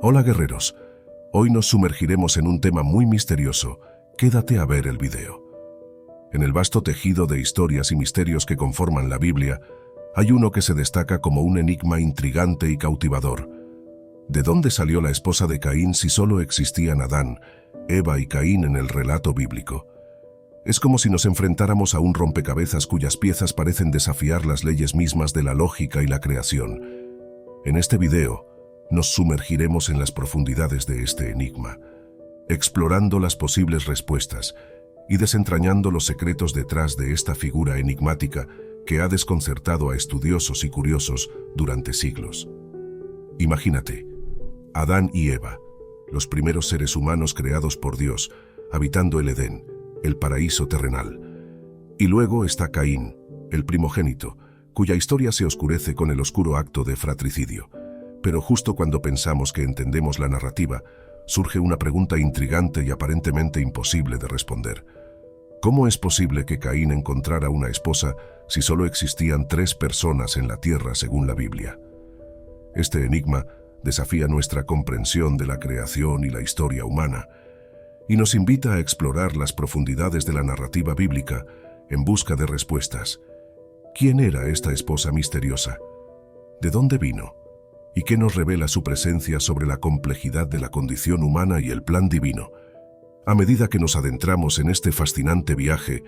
Hola guerreros, hoy nos sumergiremos en un tema muy misterioso. Quédate a ver el video. En el vasto tejido de historias y misterios que conforman la Biblia, hay uno que se destaca como un enigma intrigante y cautivador. ¿De dónde salió la esposa de Caín si solo existían Adán, Eva y Caín en el relato bíblico? Es como si nos enfrentáramos a un rompecabezas cuyas piezas parecen desafiar las leyes mismas de la lógica y la creación. En este video, nos sumergiremos en las profundidades de este enigma, explorando las posibles respuestas y desentrañando los secretos detrás de esta figura enigmática que ha desconcertado a estudiosos y curiosos durante siglos. Imagínate, Adán y Eva, los primeros seres humanos creados por Dios, habitando el Edén, el paraíso terrenal. Y luego está Caín, el primogénito, cuya historia se oscurece con el oscuro acto de fratricidio. Pero justo cuando pensamos que entendemos la narrativa, surge una pregunta intrigante y aparentemente imposible de responder. ¿Cómo es posible que Caín encontrara una esposa si solo existían 3 personas en la tierra según la Biblia? Este enigma desafía nuestra comprensión de la creación y la historia humana, y nos invita a explorar las profundidades de la narrativa bíblica en busca de respuestas. ¿Quién era esta esposa misteriosa? ¿De dónde vino? ¿Y qué nos revela su presencia sobre la complejidad de la condición humana y el plan divino? A medida que nos adentramos en este fascinante viaje,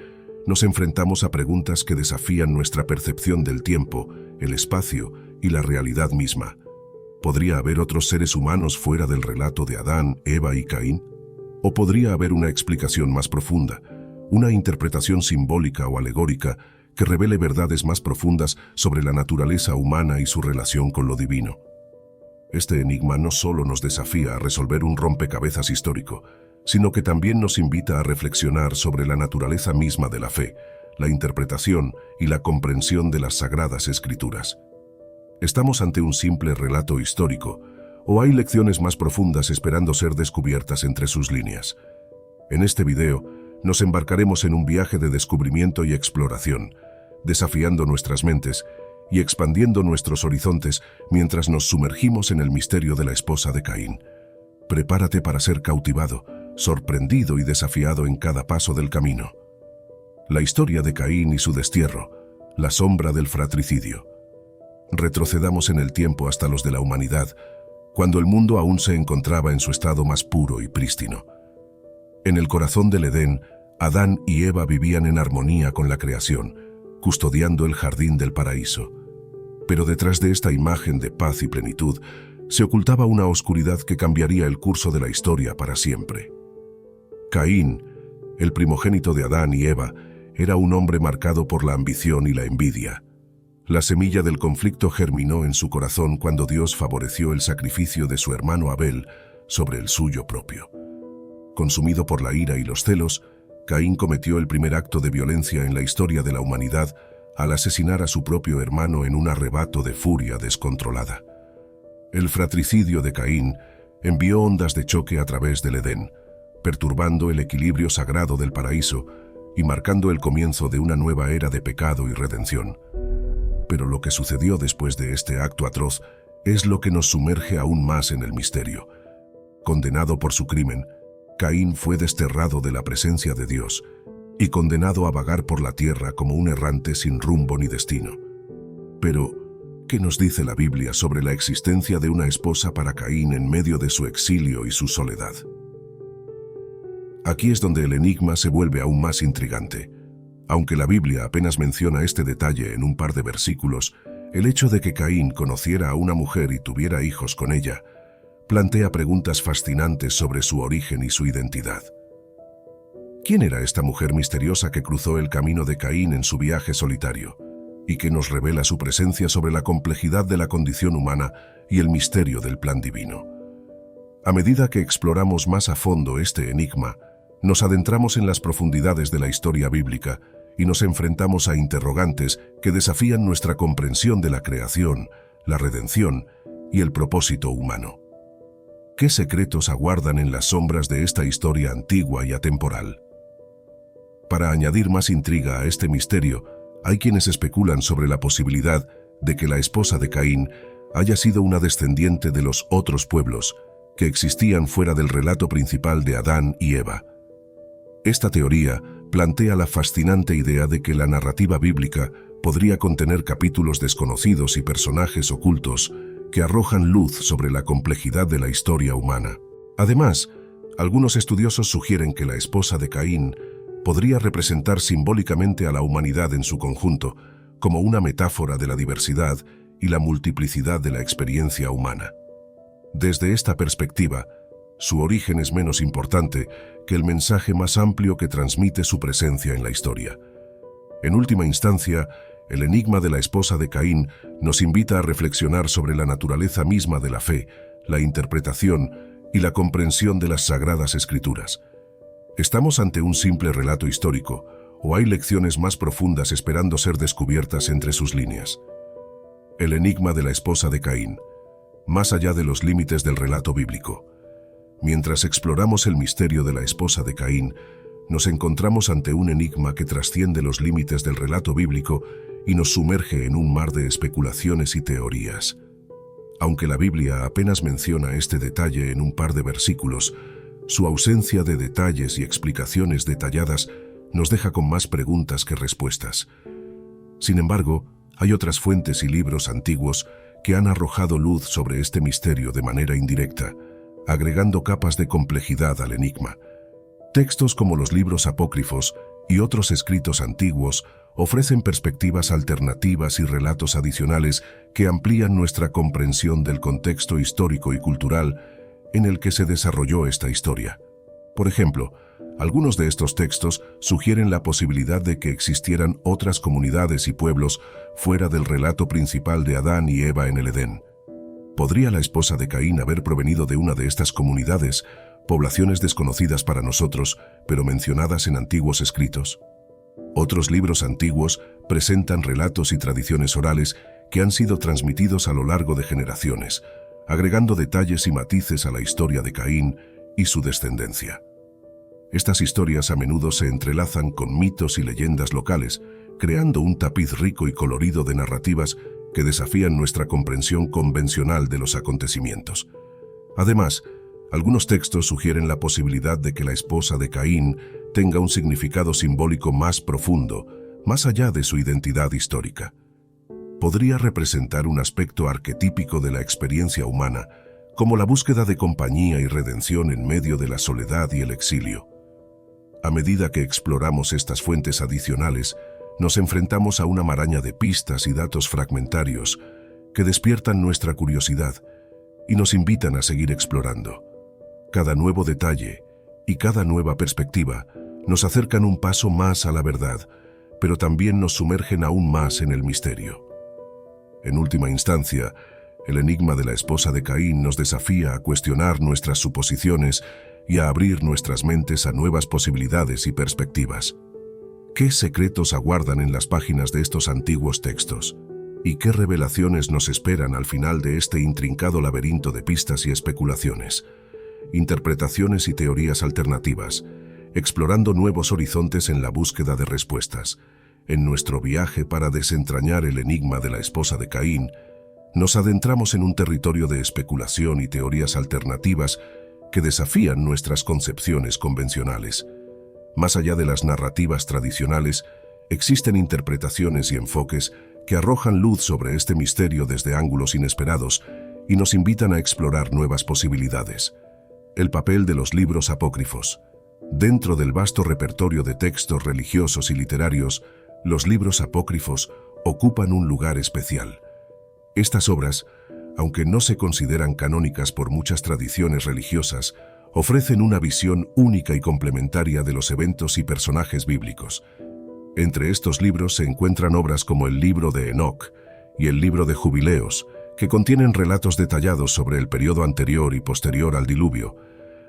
nos enfrentamos a preguntas que desafían nuestra percepción del tiempo, el espacio y la realidad misma. ¿Podría haber otros seres humanos fuera del relato de Adán, Eva y Caín? ¿O podría haber una explicación más profunda, una interpretación simbólica o alegórica que revele verdades más profundas sobre la naturaleza humana y su relación con lo divino? Este enigma no solo nos desafía a resolver un rompecabezas histórico, sino que también nos invita a reflexionar sobre la naturaleza misma de la fe, la interpretación y la comprensión de las Sagradas Escrituras. ¿Estamos ante un simple relato histórico, o hay lecciones más profundas esperando ser descubiertas entre sus líneas? En este video, nos embarcaremos en un viaje de descubrimiento y exploración, desafiando nuestras mentes y expandiendo nuestros horizontes mientras nos sumergimos en el misterio de la esposa de Caín. Prepárate para ser cautivado, sorprendido y desafiado en cada paso del camino. La historia de Caín y su destierro, la sombra del fratricidio. Retrocedamos en el tiempo hasta los de la humanidad, cuando el mundo aún se encontraba en su estado más puro y prístino. En el corazón del Edén, Adán y Eva vivían en armonía con la creación, custodiando el jardín del paraíso. Pero detrás de esta imagen de paz y plenitud, se ocultaba una oscuridad que cambiaría el curso de la historia para siempre. Caín, el primogénito de Adán y Eva, era un hombre marcado por la ambición y la envidia. La semilla del conflicto germinó en su corazón cuando Dios favoreció el sacrificio de su hermano Abel sobre el suyo propio. Consumido por la ira y los celos, Caín cometió el primer acto de violencia en la historia de la humanidad al asesinar a su propio hermano en un arrebato de furia descontrolada. El fratricidio de Caín envió ondas de choque a través del Edén, perturbando el equilibrio sagrado del paraíso y marcando el comienzo de una nueva era de pecado y redención. Pero lo que sucedió después de este acto atroz es lo que nos sumerge aún más en el misterio. Condenado por su crimen, Caín fue desterrado de la presencia de Dios y condenado a vagar por la tierra como un errante sin rumbo ni destino. Pero, ¿qué nos dice la Biblia sobre la existencia de una esposa para Caín en medio de su exilio y su soledad? Aquí es donde el enigma se vuelve aún más intrigante. Aunque la Biblia apenas menciona este detalle en un par de versículos, el hecho de que Caín conociera a una mujer y tuviera hijos con ella, plantea preguntas fascinantes sobre su origen y su identidad. ¿Quién era esta mujer misteriosa que cruzó el camino de Caín en su viaje solitario, y que nos revela su presencia sobre la complejidad de la condición humana y el misterio del plan divino? A medida que exploramos más a fondo este enigma, nos adentramos en las profundidades de la historia bíblica y nos enfrentamos a interrogantes que desafían nuestra comprensión de la creación, la redención y el propósito humano. ¿Qué secretos aguardan en las sombras de esta historia antigua y atemporal? Para añadir más intriga a este misterio, hay quienes especulan sobre la posibilidad de que la esposa de Caín haya sido una descendiente de los otros pueblos que existían fuera del relato principal de Adán y Eva. Esta teoría plantea la fascinante idea de que la narrativa bíblica podría contener capítulos desconocidos y personajes ocultos que arrojan luz sobre la complejidad de la historia humana. Además, algunos estudiosos sugieren que la esposa de Caín podría representar simbólicamente a la humanidad en su conjunto, como una metáfora de la diversidad y la multiplicidad de la experiencia humana. Desde esta perspectiva, su origen es menos importante que el mensaje más amplio que transmite su presencia en la historia. En última instancia, el enigma de la esposa de Caín nos invita a reflexionar sobre la naturaleza misma de la fe, la interpretación y la comprensión de las Sagradas Escrituras. ¿Estamos ante un simple relato histórico o hay lecciones más profundas esperando ser descubiertas entre sus líneas? El enigma de la esposa de Caín, más allá de los límites del relato bíblico. Mientras exploramos el misterio de la esposa de Caín, nos encontramos ante un enigma que trasciende los límites del relato bíblico y nos sumerge en un mar de especulaciones y teorías. Aunque la Biblia apenas menciona este detalle en un par de versículos, su ausencia de detalles y explicaciones detalladas nos deja con más preguntas que respuestas. Sin embargo, hay otras fuentes y libros antiguos que han arrojado luz sobre este misterio de manera indirecta, agregando capas de complejidad al enigma. Textos como los libros apócrifos y otros escritos antiguos ofrecen perspectivas alternativas y relatos adicionales que amplían nuestra comprensión del contexto histórico y cultural en el que se desarrolló esta historia. Por ejemplo, algunos de estos textos sugieren la posibilidad de que existieran otras comunidades y pueblos fuera del relato principal de Adán y Eva en el Edén. ¿Podría la esposa de Caín haber provenido de una de estas comunidades, poblaciones desconocidas para nosotros, pero mencionadas en antiguos escritos? Otros libros antiguos presentan relatos y tradiciones orales que han sido transmitidos a lo largo de generaciones, agregando detalles y matices a la historia de Caín y su descendencia. Estas historias a menudo se entrelazan con mitos y leyendas locales, creando un tapiz rico y colorido de narrativas que desafían nuestra comprensión convencional de los acontecimientos. Además, algunos textos sugieren la posibilidad de que la esposa de Caín tenga un significado simbólico más profundo, más allá de su identidad histórica. Podría representar un aspecto arquetípico de la experiencia humana, como la búsqueda de compañía y redención en medio de la soledad y el exilio. A medida que exploramos estas fuentes adicionales, nos enfrentamos a una maraña de pistas y datos fragmentarios que despiertan nuestra curiosidad y nos invitan a seguir explorando. Cada nuevo detalle y cada nueva perspectiva nos acercan un paso más a la verdad, pero también nos sumergen aún más en el misterio. En última instancia, el enigma de la esposa de Caín nos desafía a cuestionar nuestras suposiciones y a abrir nuestras mentes a nuevas posibilidades y perspectivas. ¿Qué secretos aguardan en las páginas de estos antiguos textos? ¿Y qué revelaciones nos esperan al final de este intrincado laberinto de pistas y especulaciones? Interpretaciones y teorías alternativas, explorando nuevos horizontes en la búsqueda de respuestas. En nuestro viaje para desentrañar el enigma de la esposa de Caín, nos adentramos en un territorio de especulación y teorías alternativas que desafían nuestras concepciones convencionales. Más allá de las narrativas tradicionales, existen interpretaciones y enfoques que arrojan luz sobre este misterio desde ángulos inesperados y nos invitan a explorar nuevas posibilidades. El papel de los libros apócrifos. Dentro del vasto repertorio de textos religiosos y literarios, los libros apócrifos ocupan un lugar especial. Estas obras, aunque no se consideran canónicas por muchas tradiciones religiosas, ofrecen una visión única y complementaria de los eventos y personajes bíblicos. Entre estos libros se encuentran obras como el libro de Enoc y el libro de Jubileos, que contienen relatos detallados sobre el periodo anterior y posterior al diluvio,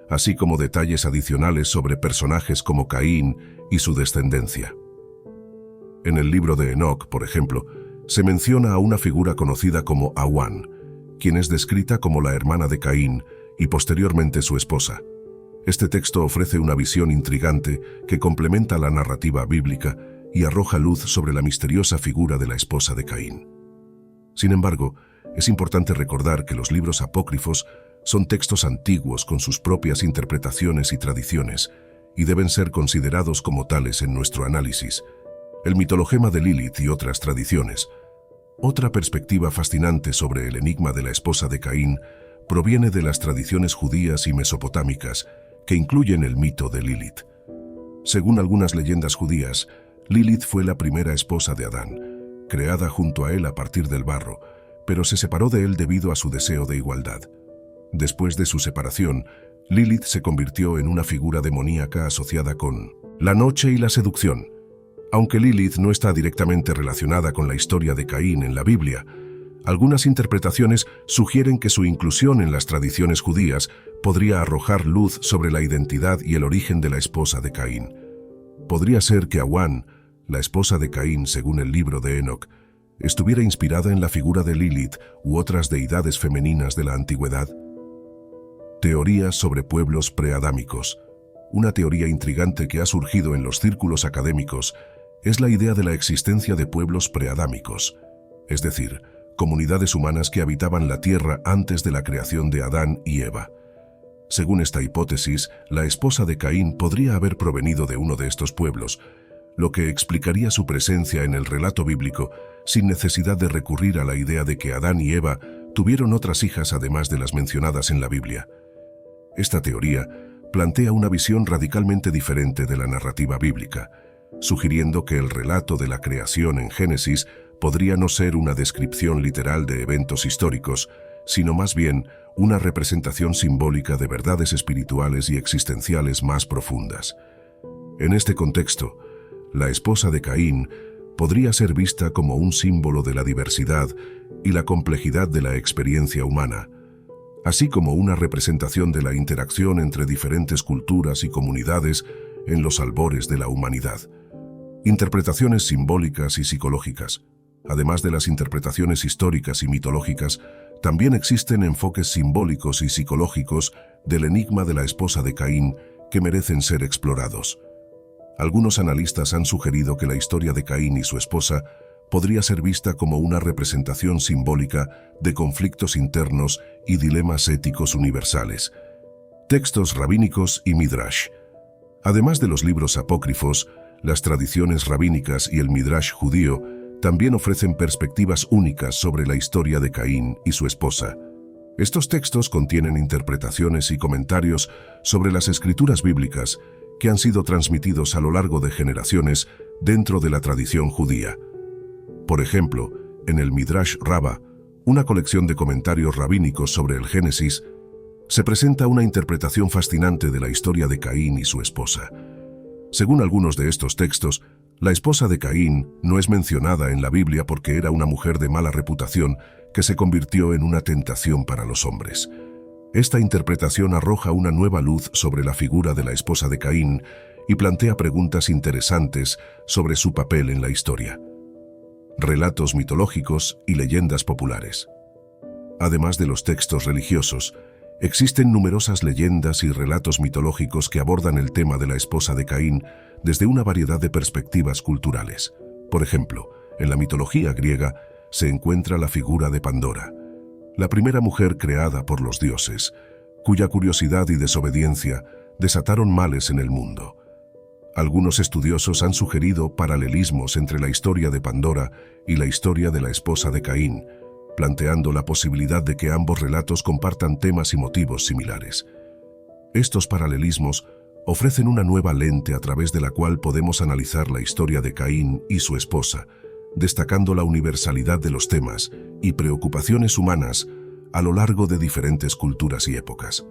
así como detalles adicionales sobre personajes como Caín y su descendencia. En el libro de Enoc, por ejemplo, se menciona a una figura conocida como Awan, quien es descrita como la hermana de Caín y posteriormente su esposa. Este texto ofrece una visión intrigante que complementa la narrativa bíblica y arroja luz sobre la misteriosa figura de la esposa de Caín. Sin embargo, es importante recordar que los libros apócrifos Son textos antiguos con sus propias interpretaciones y tradiciones, y deben ser considerados como tales en nuestro análisis. El mitologema de Lilith y otras tradiciones. Otra perspectiva fascinante sobre el enigma de la esposa de Caín proviene de las tradiciones judías y mesopotámicas, que incluyen el mito de Lilith. Según algunas leyendas judías, Lilith fue la primera esposa de Adán, creada junto a él a partir del barro, pero se separó de él debido a su deseo de igualdad. Después de su separación, Lilith se convirtió en una figura demoníaca asociada con la noche y la seducción. Aunque Lilith no está directamente relacionada con la historia de Caín en la Biblia, algunas interpretaciones sugieren que su inclusión en las tradiciones judías podría arrojar luz sobre la identidad y el origen de la esposa de Caín. Podría ser que Awan, la esposa de Caín según el libro de Enoc, estuviera inspirada en la figura de Lilith u otras deidades femeninas de la antigüedad. Teorías sobre pueblos preadámicos. Una teoría intrigante que ha surgido en los círculos académicos es la idea de la existencia de pueblos preadámicos, es decir, comunidades humanas que habitaban la tierra antes de la creación de Adán y Eva. Según esta hipótesis, la esposa de Caín podría haber provenido de uno de estos pueblos, lo que explicaría su presencia en el relato bíblico sin necesidad de recurrir a la idea de que Adán y Eva tuvieron otras hijas además de las mencionadas en la Biblia. Esta teoría plantea una visión radicalmente diferente de la narrativa bíblica, sugiriendo que el relato de la creación en Génesis podría no ser una descripción literal de eventos históricos, sino más bien una representación simbólica de verdades espirituales y existenciales más profundas. En este contexto, la esposa de Caín podría ser vista como un símbolo de la diversidad y la complejidad de la experiencia humana, así como una representación de la interacción entre diferentes culturas y comunidades en los albores de la humanidad. Interpretaciones simbólicas y psicológicas. Además de las interpretaciones históricas y mitológicas, también existen enfoques simbólicos y psicológicos del enigma de la esposa de Caín que merecen ser explorados. Algunos analistas han sugerido que la historia de Caín y su esposa podría ser vista como una representación simbólica de conflictos internos y dilemas éticos universales. Textos rabínicos y midrash. Además de los libros apócrifos, las tradiciones rabínicas y el midrash judío también ofrecen perspectivas únicas sobre la historia de Caín y su esposa. Estos textos contienen interpretaciones y comentarios sobre las escrituras bíblicas que han sido transmitidos a lo largo de generaciones dentro de la tradición judía. Por ejemplo, en el Midrash Rabbah, una colección de comentarios rabínicos sobre el Génesis, se presenta una interpretación fascinante de la historia de Caín y su esposa. Según algunos de estos textos, la esposa de Caín no es mencionada en la Biblia porque era una mujer de mala reputación que se convirtió en una tentación para los hombres. Esta interpretación arroja una nueva luz sobre la figura de la esposa de Caín y plantea preguntas interesantes sobre su papel en la historia. Relatos mitológicos y leyendas populares. Además de los textos religiosos, existen numerosas leyendas y relatos mitológicos que abordan el tema de la esposa de Caín desde una variedad de perspectivas culturales. Por ejemplo, en la mitología griega se encuentra la figura de Pandora, la primera mujer creada por los dioses, cuya curiosidad y desobediencia desataron males en el mundo. Algunos estudiosos han sugerido paralelismos entre la historia de Pandora y la historia de la esposa de Caín, planteando la posibilidad de que ambos relatos compartan temas y motivos similares. Estos paralelismos ofrecen una nueva lente a través de la cual podemos analizar la historia de Caín y su esposa, destacando la universalidad de los temas y preocupaciones humanas a lo largo de diferentes culturas y épocas.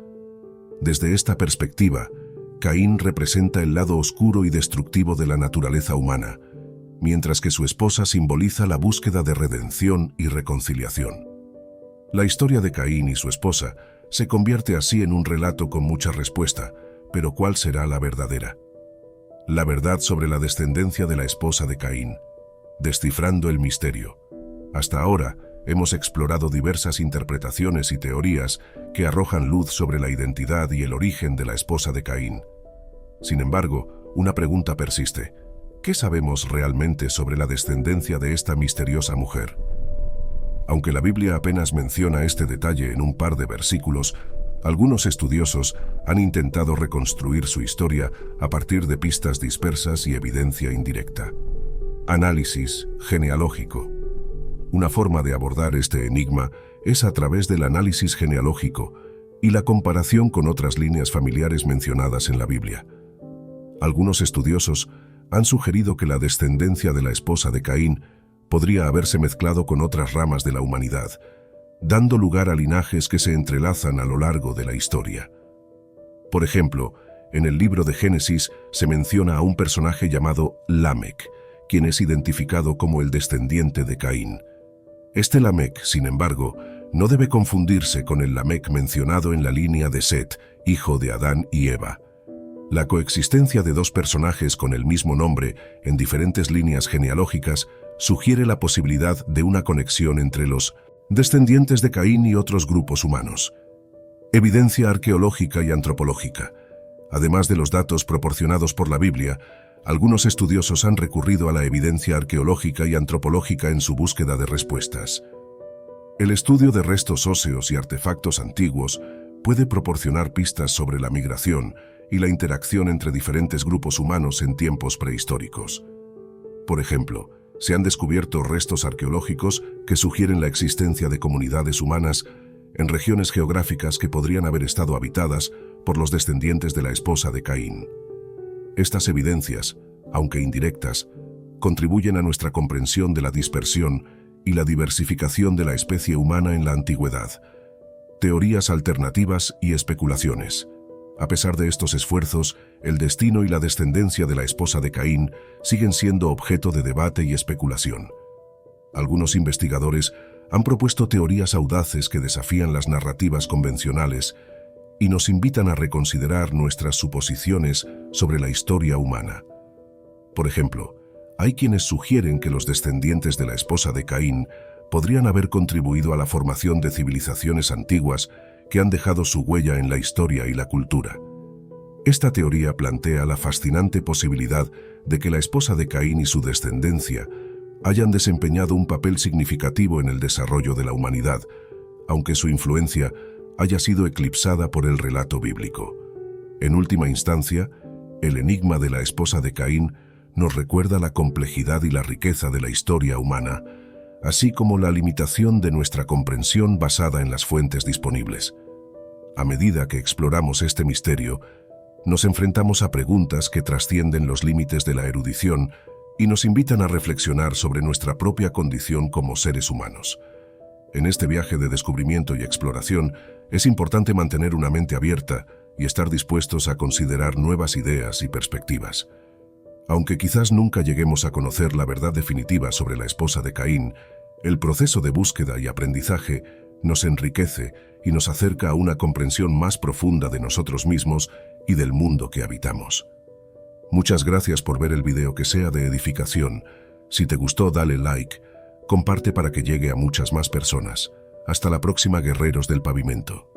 Desde esta perspectiva, Caín representa el lado oscuro y destructivo de la naturaleza humana, mientras que su esposa simboliza la búsqueda de redención y reconciliación. La historia de Caín y su esposa se convierte así en un relato con mucha respuesta, pero ¿cuál será la verdadera? La verdad sobre la descendencia de la esposa de Caín. Descifrando el misterio. Hasta ahora, hemos explorado diversas interpretaciones y teorías que arrojan luz sobre la identidad y el origen de la esposa de Caín. Sin embargo, una pregunta persiste. ¿Qué sabemos realmente sobre la descendencia de esta misteriosa mujer? Aunque la Biblia apenas menciona este detalle en un par de versículos, Algunos estudiosos han intentado reconstruir su historia a partir de pistas dispersas y evidencia indirecta. Análisis genealógico. Una forma de abordar este enigma es a través del análisis genealógico y la comparación con otras líneas familiares mencionadas en la Biblia. Algunos estudiosos han sugerido que la descendencia de la esposa de Caín podría haberse mezclado con otras ramas de la humanidad, dando lugar a linajes que se entrelazan a lo largo de la historia. Por ejemplo, en el libro de Génesis se menciona a un personaje llamado Lamec, quien es identificado como el descendiente de Caín. Este Lamec, sin embargo, no debe confundirse con el Lamec mencionado en la línea de Set, hijo de Adán y Eva. La coexistencia de dos personajes con el mismo nombre en diferentes líneas genealógicas sugiere la posibilidad de una conexión entre los descendientes de Caín y otros grupos humanos. Evidencia arqueológica y antropológica. Además de los datos proporcionados por la Biblia, algunos estudiosos han recurrido a la evidencia arqueológica y antropológica en su búsqueda de respuestas. El estudio de restos óseos y artefactos antiguos puede proporcionar pistas sobre la migración y la interacción entre diferentes grupos humanos en tiempos prehistóricos. Por ejemplo, se han descubierto restos arqueológicos que sugieren la existencia de comunidades humanas en regiones geográficas que podrían haber estado habitadas por los descendientes de la esposa de Caín. Estas evidencias, aunque indirectas, contribuyen a nuestra comprensión de la dispersión y la diversificación de la especie humana en la antigüedad. Teorías alternativas y especulaciones. A pesar de estos esfuerzos, el destino y la descendencia de la esposa de Caín siguen siendo objeto de debate y especulación. Algunos investigadores han propuesto teorías audaces que desafían las narrativas convencionales y nos invitan a reconsiderar nuestras suposiciones sobre la historia humana. Por ejemplo, hay quienes sugieren que los descendientes de la esposa de Caín podrían haber contribuido a la formación de civilizaciones antiguas que han dejado su huella en la historia y la cultura. Esta teoría plantea la fascinante posibilidad de que la esposa de Caín y su descendencia hayan desempeñado un papel significativo en el desarrollo de la humanidad, aunque su influencia haya sido eclipsada por el relato bíblico. En última instancia, el enigma de la esposa de Caín nos recuerda la complejidad y la riqueza de la historia humana, así como la limitación de nuestra comprensión basada en las fuentes disponibles. A medida que exploramos este misterio, nos enfrentamos a preguntas que trascienden los límites de la erudición y nos invitan a reflexionar sobre nuestra propia condición como seres humanos. En este viaje de descubrimiento y exploración, es importante mantener una mente abierta y estar dispuestos a considerar nuevas ideas y perspectivas. Aunque quizás nunca lleguemos a conocer la verdad definitiva sobre la esposa de Caín, el proceso de búsqueda y aprendizaje nos enriquece y nos acerca a una comprensión más profunda de nosotros mismos y del mundo que habitamos. Muchas gracias por ver el video, que sea de edificación. Si te gustó, dale like, comparte para que llegue a muchas más personas. Hasta la próxima, guerreros del pavimento.